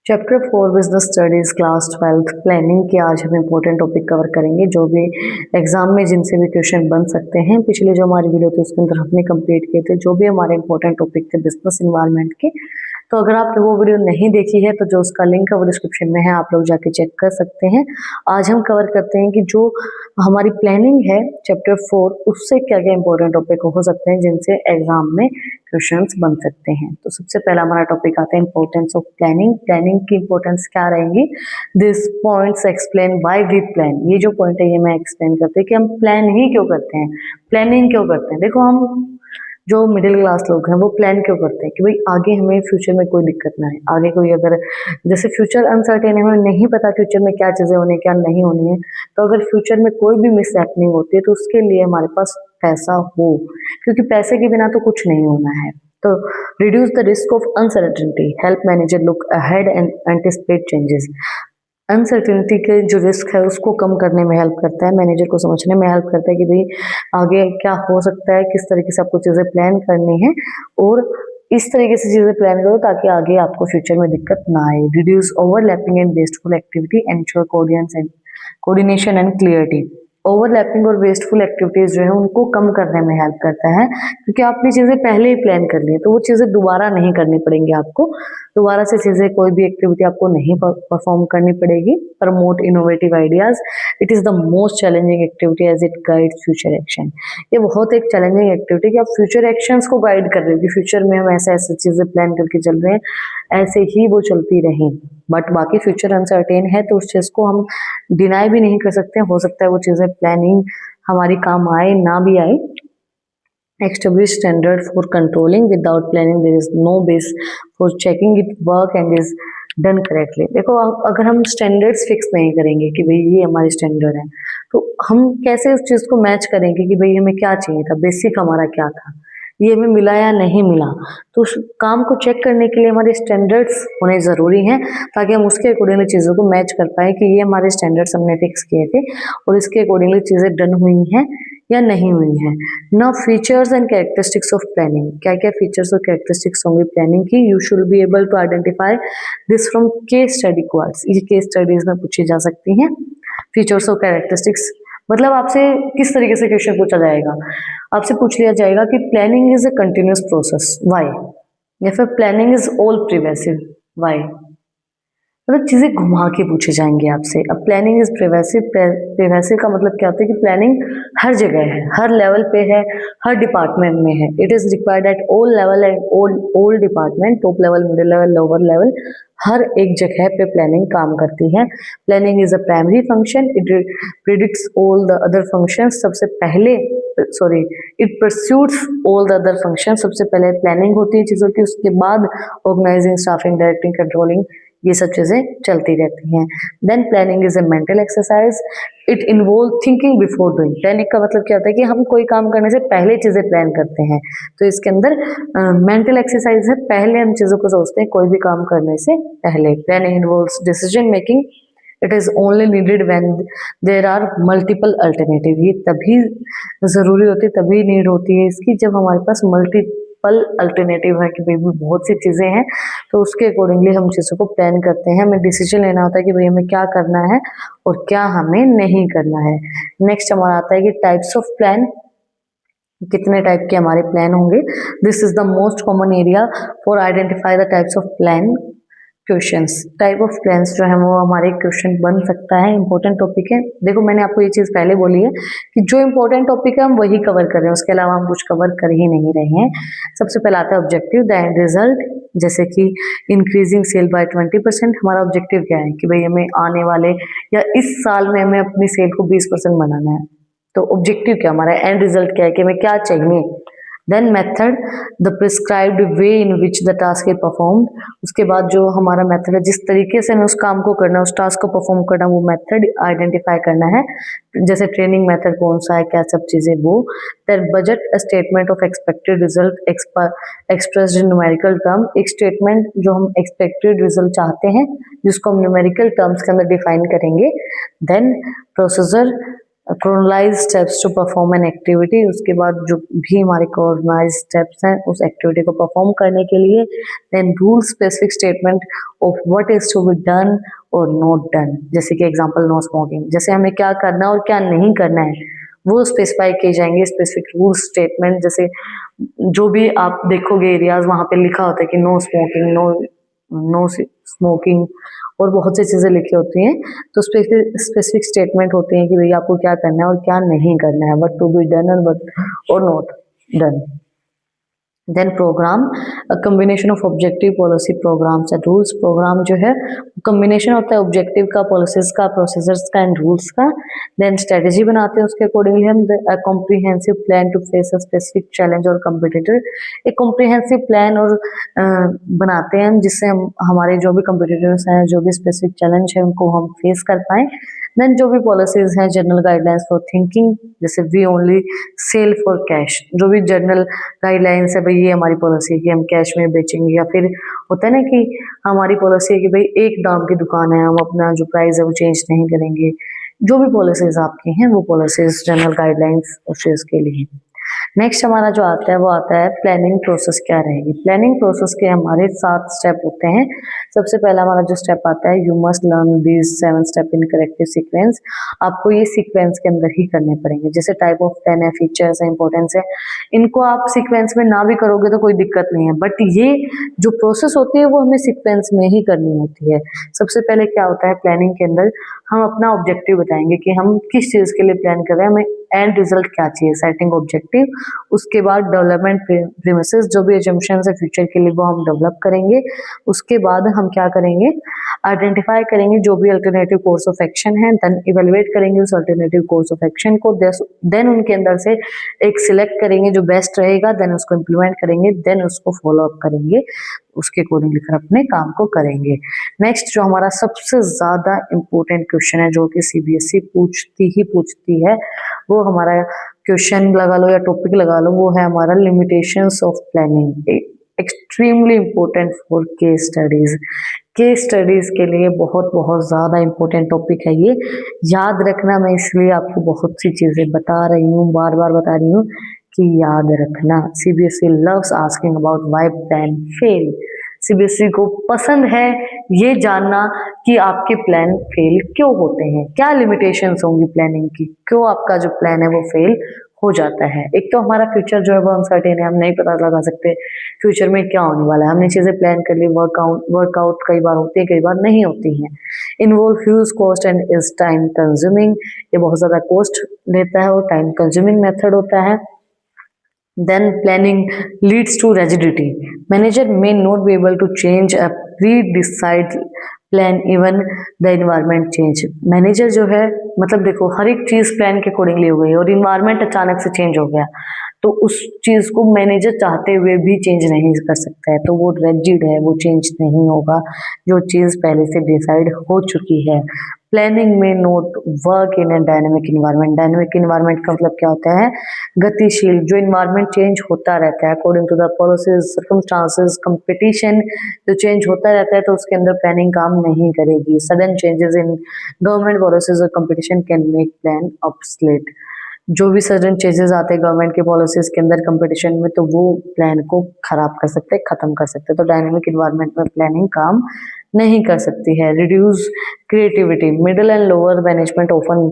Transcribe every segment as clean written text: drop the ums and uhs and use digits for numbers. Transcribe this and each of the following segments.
Chapter 4 business studies class 12th planning के आज हम इंपॉर्टेंट टॉपिक कवर करेंगे जो भी एग्जाम में जिनसे भी क्वेश्चन बन सकते हैं। पिछले जो हमारी वीडियो थी उसके अंदर हमने कंप्लीट किए थे जो भी हमारे इंपॉर्टेंट टॉपिक थे बिजनेस इन्वायरमेंट के। तो अगर आपने वो वीडियो नहीं देखी है तो जो उसका लिंक है वो डिस्क्रिप्शन में है, आप लोग जाके चेक कर सकते हैं। आज हम कवर करते हैं कि जो हमारी प्लानिंग है चैप्टर 4 उससे क्या क्या इंपॉर्टेंट टॉपिक हो सकते हैं जिनसे एग्जाम में क्वेश्चंस बन सकते हैं। तो सबसे पहला हमारा टॉपिक आता है इंपॉर्टेंस ऑफ प्लानिंग। प्लानिंग की इंपॉर्टेंस क्या रहेंगी, this points explain why we plan. ये जो पॉइंट है ये मैं एक्सप्लेन करते हैं कि हम प्लान ही क्यों करते हैं, प्लानिंग क्यों करते हैं। देखो हम जो मिडिल क्लास लोग हैं वो प्लान क्यों करते हैं कि भाई आगे हमें फ्यूचर में कोई दिक्कत ना है। आगे कोई अगर जैसे फ्यूचर अनसर्टेन है, हमें नहीं पता फ्यूचर में क्या चीजें होनी क्या नहीं होनी है, तो अगर फ्यूचर में कोई भी मिस हैपनिंग होती है तो उसके लिए हमारे पास पैसा हो, क्योंकि पैसे के बिना तो कुछ नहीं होना है। तो reduce the risk of uncertainty, help manager look ahead and anticipate changes. Uncertainty के जो रिस्क है उसको कम करने में हेल्प करता है, मैनेजर को समझने में हेल्प करता है कि भाई आगे क्या हो सकता है, किस तरीके से आपको चीजें प्लान करनी है और इस तरीके से चीजें प्लान करो ताकि आगे आपको फ्यूचर में दिक्कत ना आए। Reduce overlapping and wasteful activity, ensure coordination and clarity. Overlapping और वेस्टफुल एक्टिविटीज जो है उनको कम करने में हेल्प करता है, क्योंकि आपने चीजें पहले ही प्लान कर ली है तो वो चीजें दोबारा नहीं करनी पड़ेंगी आपको। दोबारा से चीजें कोई भी एक्टिविटी आपको नहीं परफॉर्म करनी पड़ेगी। Promote innovative ideas, it is the most challenging activity as it guides future action. ये बहुत एक चैलेंजिंग एक्टिविटी कि आप फ्यूचर एक्शंस को गाइड कर रहे हो कि फ्यूचर में हम ऐसे ऐसे चीजें प्लान करके चल रहे हैं, ऐसे ही वो चलती रहें। बट बाकी फ्यूचर अनसर्टेन है तो उस चीज को हम डिनाई भी नहीं कर सकते, हो सकता है वो चीजें प्लानिंग हमारी काम आए ना भी आए। Establish standard for controlling, without planning there is no base for checking it work and is done correctly। देखो अगर हम स्टैंडर्ड्स फिक्स नहीं करेंगे कि भाई ये हमारी स्टैंडर्ड है तो हम कैसे उस चीज को मैच करेंगे कि भाई हमें क्या चाहिए था, बेसिक हमारा क्या था, ये हमें मिला या नहीं मिला। तो उस काम को चेक करने के लिए हमारे स्टैंडर्ड्स होने ज़रूरी हैं ताकि हम उसके अकॉर्डिंगली चीज़ों को मैच कर पाए कि ये हमारे स्टैंडर्ड्स हमने फिक्स किए थे और इसके अकॉर्डिंगली चीज़ें डन हुई हैं या नहीं हुई हैं। Now features and characteristics of planning, क्या क्या फीचर्स और कैरेक्टरिस्टिक्स होंगे प्लानिंग की। You should be able to identify this from case study quartz, ये केस स्टडीज में पूछी जा सकती हैं। फीचर्स और कैरेक्टरिस्टिक्स मतलब आपसे किस तरीके से क्वेश्चन पूछा जाएगा, आपसे पूछ लिया जाएगा कि planning is a continuous process, why, या फिर प्लानिंग इज ऑल प्रिवेसिव, व्हाई। मतलब चीजें घुमा के पूछे जाएंगे आपसे। अब प्लानिंग इज प्रिवेसिव, प्रिवेसिव का मतलब क्या होता है कि प्लानिंग हर जगह है, हर लेवल पे है, हर डिपार्टमेंट में है। It is required at all level and all department, top level, middle level, lower level, हर एक जगह पे प्लानिंग काम करती है। Planning is a primary function, it predicts all the other functions. सबसे पहले it pursuits all the other function, सबसे पहले प्लानिंग होती है चीजों की, उसके बाद ऑर्गेनाइजिंग, स्टाफिंग, डायरेक्टिंग, कंट्रोलिंग, ये सब चीजें चलती रहती हैं। Then planning is a mental exercise, it involve thinking before doing. Planning का मतलब क्या होता है कि हम कोई काम करने से पहले चीजें प्लान करते हैं, तो इसके अंदर मेंटल एक्सरसाइज है, पहले हम चीजों को सोचते हैं कोई भी काम करने से पहले। Planning involves decision making, it is only needed when there are multiple alternative. ये तभी जरूरी होती है, तभी नीड होती है इसकी जब हमारे पास मल्टीपल अल्टरनेटिव है कि भाई बहुत सी चीजें हैं, तो उसके अकॉर्डिंगली हम चीजों को प्लान करते हैं। हमें डिसीजन लेना होता है कि भाई हमें क्या करना है और क्या हमें नहीं करना है। नेक्स्ट हमारा आता है कि टाइप्स ऑफ प्लान, कितने टाइप के हमारे प्लान होंगे। This is the most common area for identify the types of plan questions. Type of plans जो है वो हमारे क्वेश्चन बन सकता है, इंपॉर्टेंट टॉपिक है। देखो मैंने आपको ये चीज पहले बोली है कि जो इंपॉर्टेंट टॉपिक है हम वही कवर कर रहे हैं, उसके अलावा हम कुछ कवर कर ही नहीं रहे हैं। सबसे पहला आता है ऑब्जेक्टिव, द एंड रिजल्ट, जैसे कि इंक्रीजिंग सेल बाय 20%। हमारा ऑब्जेक्टिव क्या है कि भाई हमें आने वाले या इस साल में हमें अपनी सेल को 20% बनाना है, तो ऑब्जेक्टिव क्या हमारा, एंड रिजल्ट क्या है कि हमें क्या चाहिए। Then method, the prescribed way in which the task is performed. उसके बाद जो हमारा मेथड है, जिस तरीके से हमें उस काम को करना है, उस टास्क को परफॉर्म करना, वो मेथड आइडेंटिफाई करना है। जैसे ट्रेनिंग मेथड कौन सा है, क्या सब चीजें वो। Then budget, a statement of expected result expressed in numerical term. एक स्टेटमेंट जो हम एक्सपेक्टेड रिजल्ट चाहते हैं जिसको हम न्यूमेरिकल टर्म्स के अंदर डिफाइन करेंगे। Then procedure, chronologise steps to perform an activity, उसके बाद जो भी हमारे क्रोनलाइज स्टेप्स हैं उस एक्टिविटी को परफॉर्म करने के लिए। Then rule specific statement of what is to be done और नॉट डन, जैसे कि एग्जांपल नो स्मोकिंग, जैसे हमें क्या करना है और क्या नहीं करना है वो स्पेसिफाई किए जाएंगे। स्पेसिफिक रूल स्टेटमेंट, जैसे जो भी आप देखोगे एरियाज वहां पे लिखा होता है कि नो स्मोकिंग, नो स्मोकिंग और बहुत सी चीजें लिखी होती हैं। तो स्पेसिफिक स्टेटमेंट होते हैं कि भैया आपको क्या करना है और क्या नहीं करना है, व्हाट टू बी डन और व्हाट और not done. Then program, combination of objective, policy, programs and rules. Program जो है कम्बिनेशन होता है ऑब्जेक्टिव का, पॉलिसीज का, प्रोसीजर्स का एंड रूल्स का। देन स्ट्रेटेजी बनाते हैं, उसके अकॉर्डिंगली हम comprehensive plan to face a specific challenge और कम्पिटिटर। एक कॉम्प्रिहेंसिव प्लान और बनाते हैं हम जिससे हम हमारे जो भी कम्पिटिटर्स हैं, जो भी स्पेसिफिक चैलेंज है उनको हम फेस कर पाए। देन जो भी पॉलिसीज हैं, जनरल गाइडलाइंस फॉर थिंकिंग, जैसे we only sell for cash, जो भी जनरल गाइडलाइंस है भाई ये हमारी पॉलिसी है कि हम कैश में बेचेंगे, या फिर होता है ना कि हमारी पॉलिसी है कि भाई एक दाम की दुकान है, हम अपना जो प्राइस है वो चेंज नहीं करेंगे। जो भी पॉलिसीज आपकी हैं वो पॉलिसीज जनरल गाइडलाइंस उस चीज के लिए। नेक्स्ट हमारा जो आता है वो आता है प्लानिंग प्रोसेस क्या रहेगी। प्लानिंग प्रोसेस के हमारे 7 स्टेप होते हैं। सबसे पहला हमारा जो स्टेप आता है, you must learn these 7 step in corrective sequence. आपको ये सीक्वेंस के अंदर ही करने पड़ेंगे। जैसे टाइप ऑफ प्लान है, फीचर्स है, इंपॉर्टेंस है, इनको आप सीक्वेंस में ना भी करोगे तो कोई दिक्कत नहीं है, बट ये जो प्रोसेस होती है वो हमें सीक्वेंस में ही करनी होती है। सबसे पहले क्या होता है प्लानिंग के अंदर, हम अपना ऑब्जेक्टिव बताएंगे कि हम किस चीज के लिए प्लान कर रहे हैं, हमें एंड रिजल्ट क्या चाहिए, सेटिंग ऑब्जेक्टिव। उसके बाद डेवलपमेंट प्रीमिसेस, जो भी एजम्पशंस है फ्यूचर के लिए वो हम डेवलप करेंगे। उसके बाद हम क्या करेंगे, आइडेंटिफाई करेंगे जो भी अल्टरनेटिव कोर्स ऑफ एक्शन है, देन इवेलुएट करेंगे उस अल्टरनेटिव कोर्स ऑफ एक्शन को, देन उनके अंदर से एक सिलेक्ट करेंगे जो बेस्ट रहेगा, देन उसको इम्प्लीमेंट करेंगे, देन उसको फॉलो अप करेंगे, उसके अकॉर्डिंगली फिर अपने काम को करेंगे। नेक्स्ट जो हमारा सबसे ज्यादा इंपॉर्टेंट क्वेश्चन है जो कि सीबीएसई पूछती है, वो हमारा क्वेश्चन लगा लो या टॉपिक लगा लो, वो है हमारा limitations of planning. Extremely important for case studies. Case studies के लिए बहुत बहुत ज्यादा इंपॉर्टेंट टॉपिक है ये, याद रखना। मैं इसलिए आपको बहुत सी चीजें बता रही हूँ, बार बार बता रही हूँ कि याद रखना। CBSE loves asking about why plan fail. CBSE को पसंद है ये जानना कि आपके प्लान फेल क्यों होते हैं, क्या लिमिटेशंस होंगी प्लानिंग की, क्यों आपका जो प्लान है वो फेल हो जाता है। एक तो हमारा फ्यूचर जो है वो अनसर्टेन है, हम नहीं पता लगा सकते फ्यूचर में क्या होने वाला है। हमने चीजें प्लान कर ली, वर्कआउट कई बार होती है, कई बार नहीं होती हैं। Involve huge cost and is time consuming, ये बहुत ज्यादा कॉस्ट लेता है और टाइम कंज्यूमिंग मेथड होता है। Then planning leads to rigidity. Manager may not be able to change a pre-decided plan even the environment change. Manager जो है मतलब देखो हर एक चीज प्लान के अकॉर्डिंगली हो गई और इन्वायरमेंट अचानक से चेंज हो गया तो उस चीज को मैनेजर चाहते हुए भी चेंज नहीं कर सकता है, तो वो रिजिड है, वो चेंज नहीं होगा जो चीज पहले से डिसाइड हो चुकी है। प्लानिंग में note work in A dynamic environment. Dynamic environment का मतलब क्या होता है, गतिशील, जो इन्वायरमेंट चेंज होता रहता है according to the policies, circumstances, competition जो चेंज होता रहता है तो उसके अंदर प्लानिंग काम नहीं करेगी। Sudden changes in government policies और competition can make plan obsolete. जो भी सडन चेंजेस आते हैं गवर्नमेंट के पॉलिसीज के अंदर कंपटीशन में तो वो प्लान को खराब कर सकते हैं, खत्म कर सकते हैं। तो डायनेमिक इन्वायरमेंट में प्लानिंग काम नहीं कर सकती है। Reduce creativity. Middle and lower management often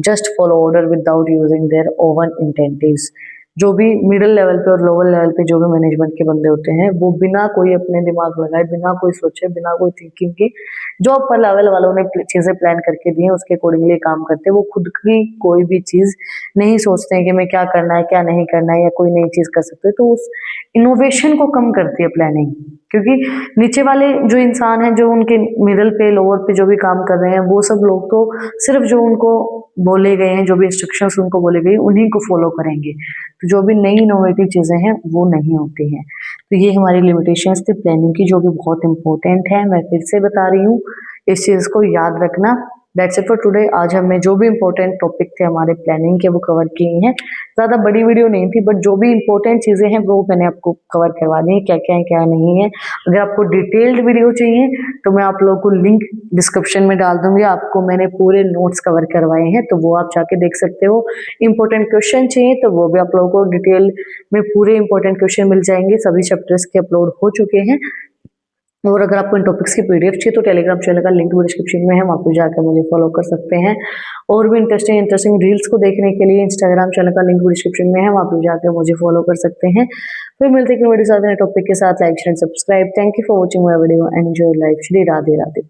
just follow order without using their own initiatives. जो भी मिडिल लेवल पे और लोअर लेवल पे जो भी मैनेजमेंट के बंदे होते हैं वो बिना कोई अपने दिमाग लगाए, बिना कोई सोचे, बिना कोई थिंकिंग के जो अपर लेवल वालों ने चीजें प्लान करके दी हैं उसके अकॉर्डिंगली काम करते हैं। वो खुद की कोई भी चीज नहीं सोचते हैं कि मैं क्या करना है क्या नहीं करना है या कोई नई चीज कर सकते हैं, तो उस इनोवेशन को कम करती है प्लानिंग। क्योंकि नीचे वाले जो इंसान हैं जो उनके मिडिल पे लोअर पे जो भी काम कर रहे हैं वो सब लोग तो सिर्फ जो उनको बोले गए हैं, जो भी इंस्ट्रक्शंस उनको बोले गए उन्हीं को फॉलो करेंगे, तो जो भी नई इनोवेटिव चीजें हैं वो नहीं होती हैं। तो ये हमारी लिमिटेशंस थी प्लानिंग की जो कि बहुत इंपॉर्टेंट है। मैं फिर से बता रही हूँ इस चीज को याद रखना। That's it for today. आज हमने जो भी इंपॉर्टेंट टॉपिक थे हमारे प्लानिंग के वो कवर किए हैं। ज़्यादा बड़ी वीडियो नहीं थी, बट जो भी इंपॉर्टेंट चीज़ें हैं वो मैंने आपको कवर करवा दी है, क्या क्या है क्या नहीं है। अगर आपको डिटेल्ड वीडियो चाहिए तो मैं आप लोगों को लिंक डिस्क्रिप्शन में डाल दूंगी। आपको मैंने पूरे नोट्स कवर करवाए हैं, तो वो आप जाके देख सकते हो। इंपॉर्टेंट क्वेश्चन चाहिए तो वो भी आप लोगों को डिटेल में पूरे इंपॉर्टेंट क्वेश्चन मिल जाएंगे। सभी चैप्टर्स के अपलोड हो चुके हैं। और अगर आपको इन टॉपिक्स की पीडीएफ चाहिए तो टेलीग्राम चैनल का लिंक भी डिस्क्रिप्शन में है, वहाँ पे जाकर मुझे फॉलो कर सकते हैं। और भी इंटरेस्टिंग रील्स को देखने के लिए इंस्टाग्राम चैनल का लिंक भी डिस्क्रिप्शन में है, वहाँ पे जाकर मुझे फॉलो कर सकते हैं। फिर मिलते हैं वीडियो साथ टॉपिक के साथ। Like share subscribe. Thank you for watching my video. Enjoy life. Shri Radhe Radhe.